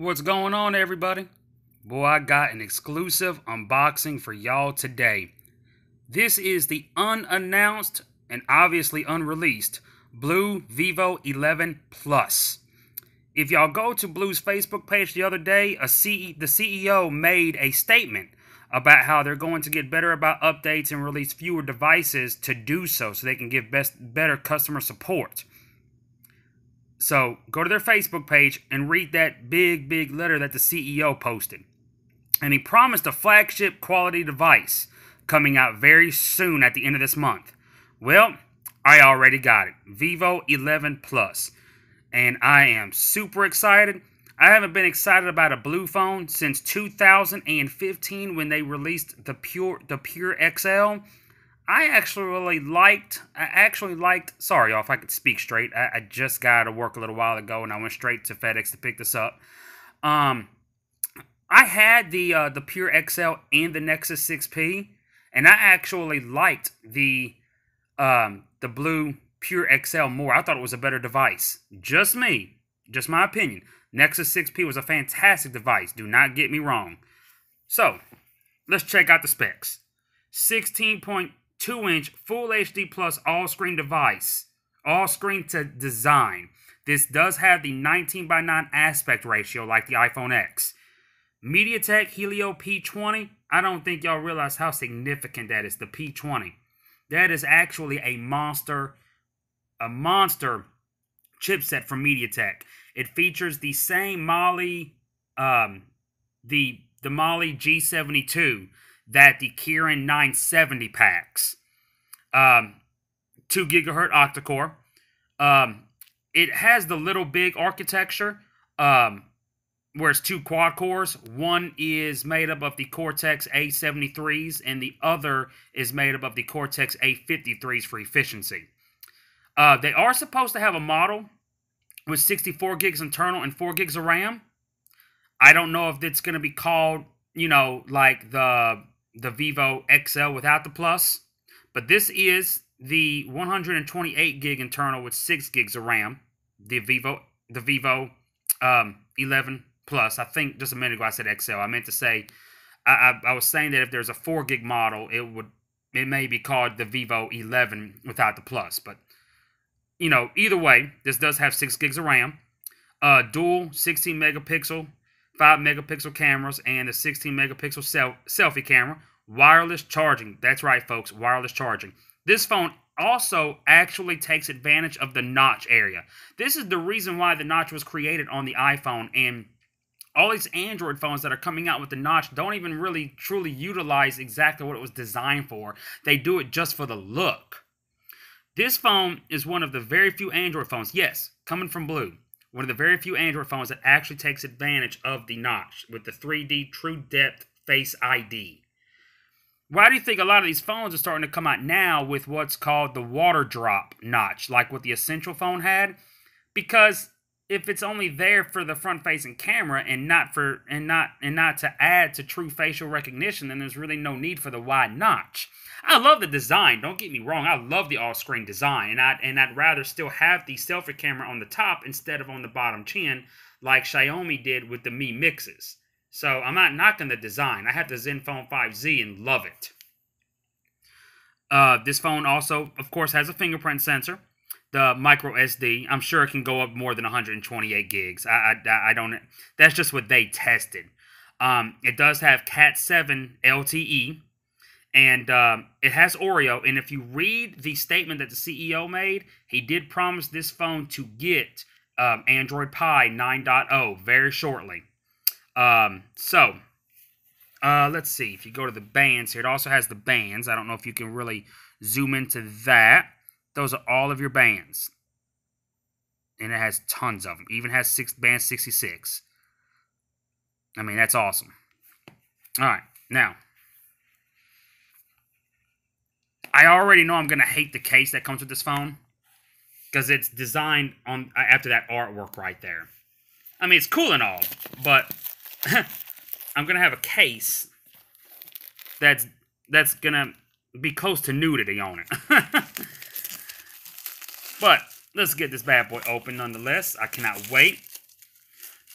What's going on, everybody? Boy, I got an exclusive unboxing for y'all today. This is the unannounced and obviously unreleased BLU Vivo 11 Plus. If y'all go to BLU's Facebook page the other day, the CEO made a statement about how they're going to get better about updates and release fewer devices to do so they can give better customer support. So go to their Facebook page and read that big letter that the CEO posted. And he promised a flagship quality device coming out very soon at the end of this month. Well, I already got it. Vivo 11 Plus. And I am super excited. I haven't been excited about a BLU phone since 2015 when they released the Pure XL. I actually liked, sorry y'all if I could speak straight, I just got to work a little while ago and I went straight to FedEx to pick this up. I had the Pure XL and the Nexus 6P, and I actually liked the BLU Pure XL more. I thought it was a better device. Just me, just my opinion. Nexus 6P was a fantastic device, do not get me wrong. So, let's check out the specs. 16.2-inch Full HD Plus all-screen device. All-screen to design. This does have the 19:9 aspect ratio like the iPhone X. MediaTek Helio P20. I don't think y'all realize how significant that is, the P20. That is actually a monster chipset from MediaTek. It features the same Mali, the Mali-G72 that the Kirin 970 packs. 2 GHz octa-core. It has the little big architecture, where it's 2 quad cores. One is made up of the Cortex A73s, and the other is made up of the Cortex A53s for efficiency. They are supposed to have a model with 64 gigs internal and 4 gigs of RAM. I don't know if it's going to be called, you know, like the Vivo XL without the Plus. But this is the 128 gig internal with 6 gigs of RAM. The Vivo 11 Plus. I think just a minute ago I said XL. I meant to say, I was saying that if there's a 4 gig model, it may be called the Vivo 11 without the Plus. But, you know, either way, this does have 6 gigs of RAM. Dual 16 megapixel, 5 megapixel cameras, and a 16 megapixel selfie camera. Wireless charging. That's right, folks. Wireless charging. This phone also actually takes advantage of the notch area. This is the reason why the notch was created on the iPhone, and all these Android phones that are coming out with the notch don't even really truly utilize exactly what it was designed for. They do it just for the look. This phone is one of the very few Android phones, yes, coming from BLU, one of the very few Android phones that actually takes advantage of the notch with the 3D True Depth Face ID. Why do you think a lot of these phones are starting to come out now with what's called the water drop notch, like what the Essential phone had? Because if it's only there for the front-facing camera and not to add to true facial recognition, then there's really no need for the wide notch. I love the design. Don't get me wrong. I love the all-screen design, and I'd rather still have the selfie camera on the top instead of on the bottom chin, like Xiaomi did with the Mi Mixes. So I'm not knocking the design. I have the Zenfone 5Z and love it. This phone also, of course, has a fingerprint sensor. The micro SD, I'm sure it can go up more than 128 gigs. I don't. That's just what they tested. It does have Cat 7 LTE, and it has Oreo. And if you read the statement that the CEO made, he did promise this phone to get Android Pie 9.0 very shortly. Let's see. If you go to the bands here, it also has the bands. I don't know if you can really zoom into that. Those are all of your bands. And it has tons of them. Even has band 66. I mean, that's awesome. Alright, now. I already know I'm going to hate the case that comes with this phone. Because it's designed on after that artwork right there. I mean, it's cool and all. But I'm going to have a case that's going to be close to nudity on it. But let's get this bad boy open nonetheless. I cannot wait.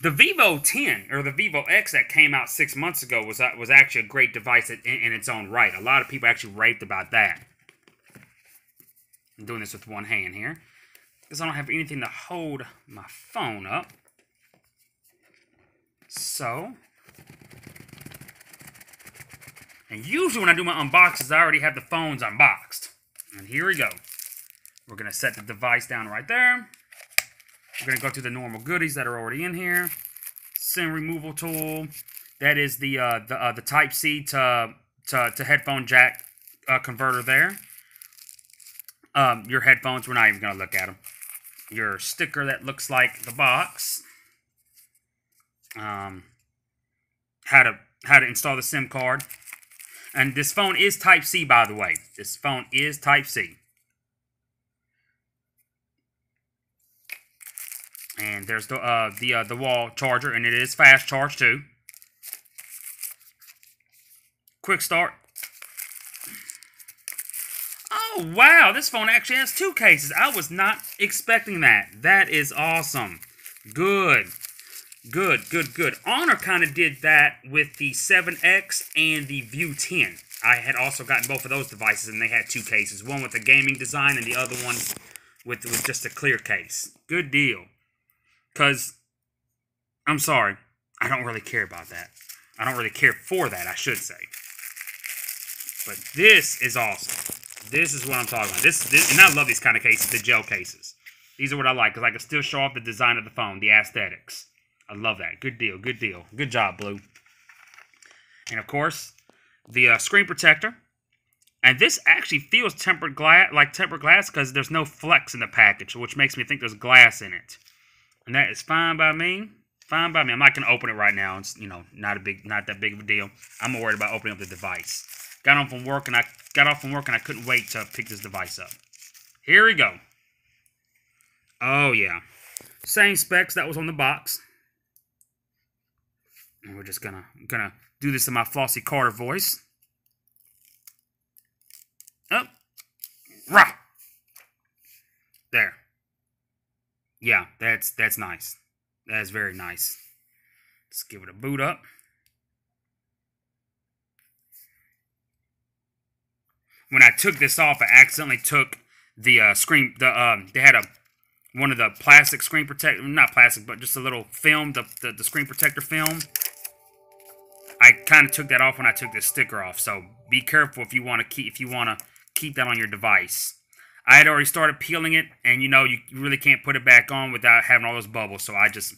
The Vivo 10 or the Vivo X that came out 6 months ago was actually a great device in its own right. A lot of people actually raved about that. I'm doing this with one hand here because I don't have anything to hold my phone up. So, and usually when I do my unboxings, I already have the phones unboxed. And here we go. We're going to set the device down right there. We're going to go through the normal goodies that are already in here. SIM removal tool. That is the Type-C to headphone jack converter there. Your headphones, we're not even going to look at them. Your sticker that looks like the box. How to install the SIM card. And this phone is Type-C, by the way. This phone is Type-C. And there's the wall charger, and it is fast charge too. Quick start. Oh wow, this phone actually has 2 cases. I was not expecting that. That is awesome. Good. Good. Honor kind of did that with the 7X and the View 10. I had also gotten both of those devices, and they had 2 cases. One with a gaming design, and the other one with just a clear case. Good deal. Because, I'm sorry, I don't really care about that. I don't really care for that, I should say. But this is awesome. This is what I'm talking about. This, and I love these kind of cases, the gel cases. These are what I like, because I can still show off the design of the phone, the aesthetics. I love that. Good deal, good deal. Good job, Blue. And, of course, the screen protector. And this actually feels tempered glass, because there's no flex in the package, which makes me think there's glass in it. And that is fine by me. Fine by me. I'm not going to open it right now. It's, you know, not that big of a deal. I'm more worried about opening up the device. Got off from work and I couldn't wait to pick this device up. Here we go. Oh yeah. Same specs that was on the box. And we're just gonna do this in my Flossie Carter voice. Up. Rah. There. Yeah, that's nice. That's very nice. Let's give it a boot up. When I took this off, I accidentally took the screen. They had one of the plastic screen protector, not plastic, but just a little film, the screen protector film. I kind of took that off when I took this sticker off. So be careful if you want to keep that on your device. I had already started peeling it, and you know you really can't put it back on without having all those bubbles. So I just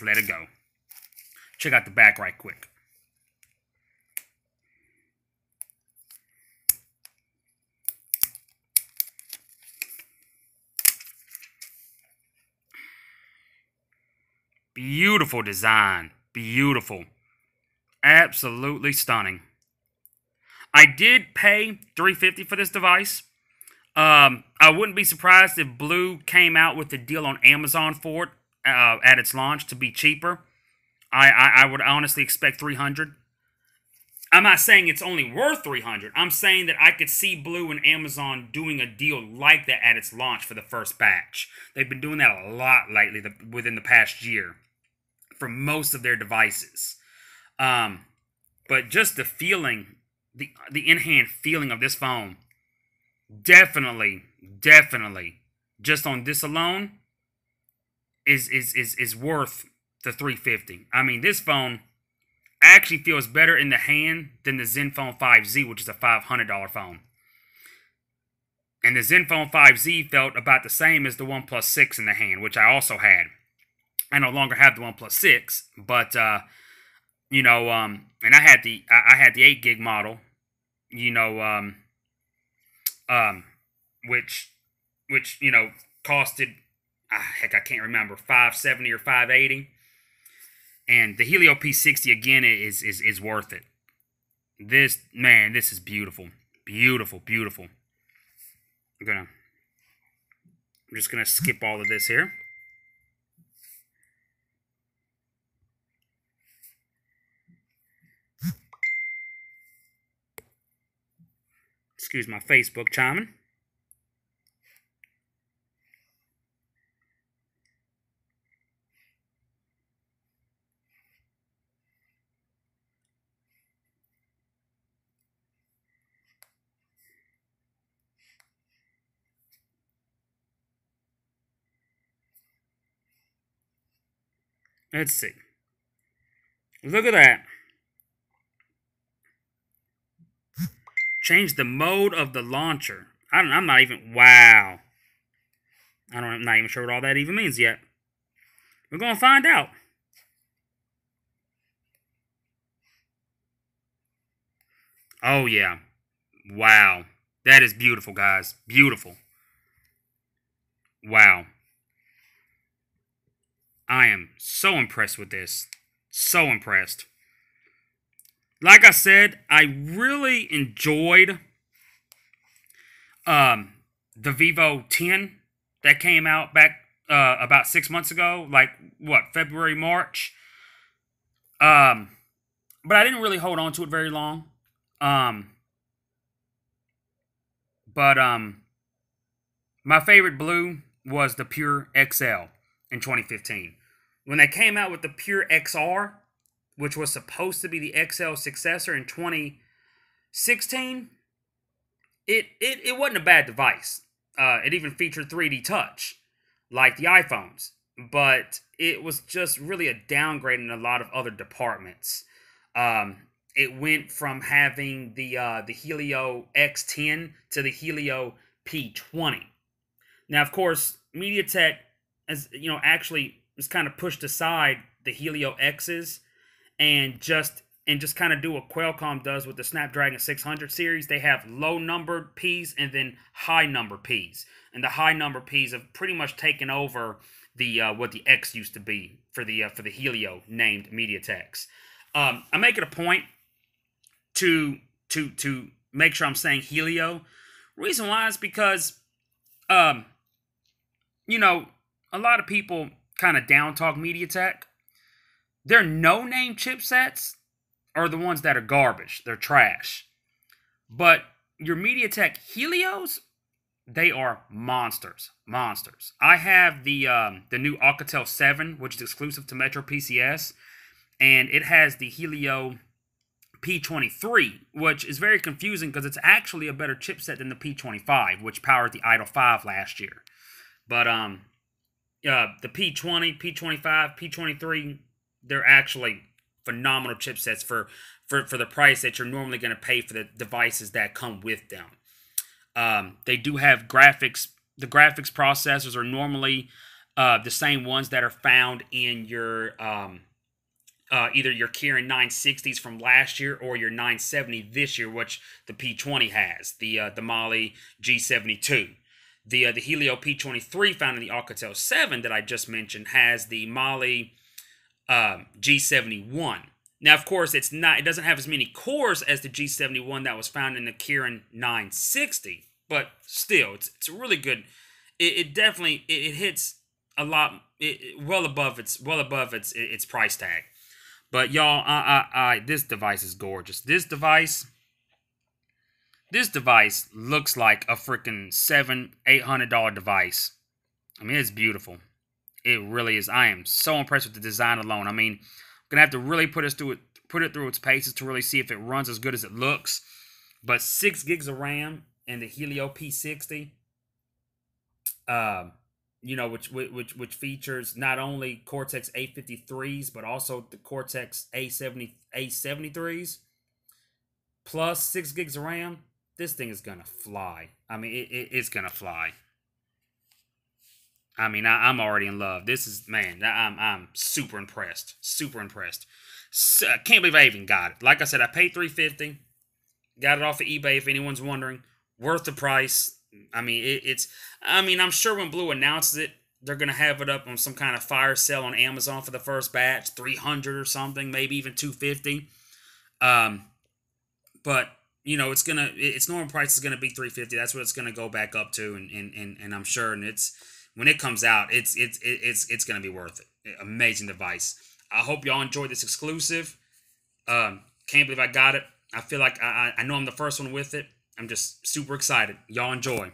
let it go. Check out the back right quick. Beautiful design. Beautiful. Absolutely stunning. I did pay $350 for this device. I wouldn't be surprised if BLU came out with a deal on Amazon for it at its launch to be cheaper. I would honestly expect $300. I'm not saying it's only worth $300. I'm saying that I could see BLU and Amazon doing a deal like that at its launch for the first batch. They've been doing that a lot lately within the past year for most of their devices. But just the feeling, the in-hand feeling of this phone, definitely, just on this alone, is worth the $350. I mean, this phone actually feels better in the hand than the Zenfone 5Z, which is a $500 phone. And the Zenfone 5Z felt about the same as the OnePlus 6 in the hand, which I also had. I no longer have the OnePlus 6, but you know, and I had the 8 gig model, you know, which you know costed, heck, I can't remember, $570 or $580. And the Helio P60 again is worth it. This, man, this is beautiful, beautiful. I'm just gonna skip all of this here. Excuse my Facebook chiming. Let's see. Look at that. Change the mode of the launcher. I'm not even... Wow. I'm not even sure what all that even means yet. We're going to find out. Oh, yeah. Wow. That is beautiful, guys. Beautiful. Wow. I am so impressed with this. So impressed. Like I said, I really enjoyed the Vivo 10 that came out back about 6 months ago. Like, what, February, March? But I didn't really hold on to it very long. My favorite blue was the Pure XL in 2015. When they came out with the Pure XR, which was supposed to be the XL successor in 2016, it wasn't a bad device. It even featured 3D touch, like the iPhones. But it was just really a downgrade in a lot of other departments. It went from having the Helio X10 to the Helio P20. Now, of course, MediaTek, as you know, actually has kind of pushed aside the Helio X's and just kind of do what Qualcomm does with the Snapdragon 600 series. They have low numbered Ps and then high number Ps, and the high number Ps have pretty much taken over the what the X used to be for the Helio named MediaTeks. I make it a point to make sure I'm saying Helio. Reason why is because you know, a lot of people kind of down talk MediaTek. Their no-name chipsets are the ones that are garbage. They're trash. But your MediaTek Helios, they are monsters. Monsters. I have the new Alcatel 7, which is exclusive to Metro PCS, and it has the Helio P23, which is very confusing because it's actually a better chipset than the P25, which powered the Idol 5 last year. But the P20, P25, P23, they're actually phenomenal chipsets for the price that you're normally going to pay for the devices that come with them. They do have graphics. The graphics processors are normally the same ones that are found in your either your Kirin 960s from last year or your 970 this year, which the P20 has, the Mali-G72. The Helio P23 found in the Alcatel 7 that I just mentioned has the Mali G71. Now, of course, it doesn't have as many cores as the G71 that was found in the Kirin 960, but still, it's really good. It definitely hits a lot, well above its price tag. But y'all, this device is gorgeous. This device looks like a freaking $700-800 device. I mean, it's beautiful. It really is. I am so impressed with the design alone. I mean, I'm gonna have to really put it through its paces to really see if it runs as good as it looks. But 6 gigs of RAM and the Helio P60, you know, which features not only Cortex A53s but also the Cortex A73s, plus 6 gigs of RAM. This thing is gonna fly. I mean, it's gonna fly. I mean, I'm already in love. This is, man, I'm super impressed. Super impressed. I can't believe I even got it. Like I said, I paid $350. Got it off of eBay, if anyone's wondering. Worth the price. I mean, I'm sure when Blue announces it, they're going to have it up on some kind of fire sale on Amazon for the first batch. 300 or something, maybe even 250. But you know, its normal price is gonna be $350. That's what it's gonna go back up to, and I'm sure, and when it comes out, it's gonna be worth it. Amazing device. I hope y'all enjoyed this exclusive. Can't believe I got it. I feel like I know I'm the first one with it. I'm just super excited. Y'all enjoy.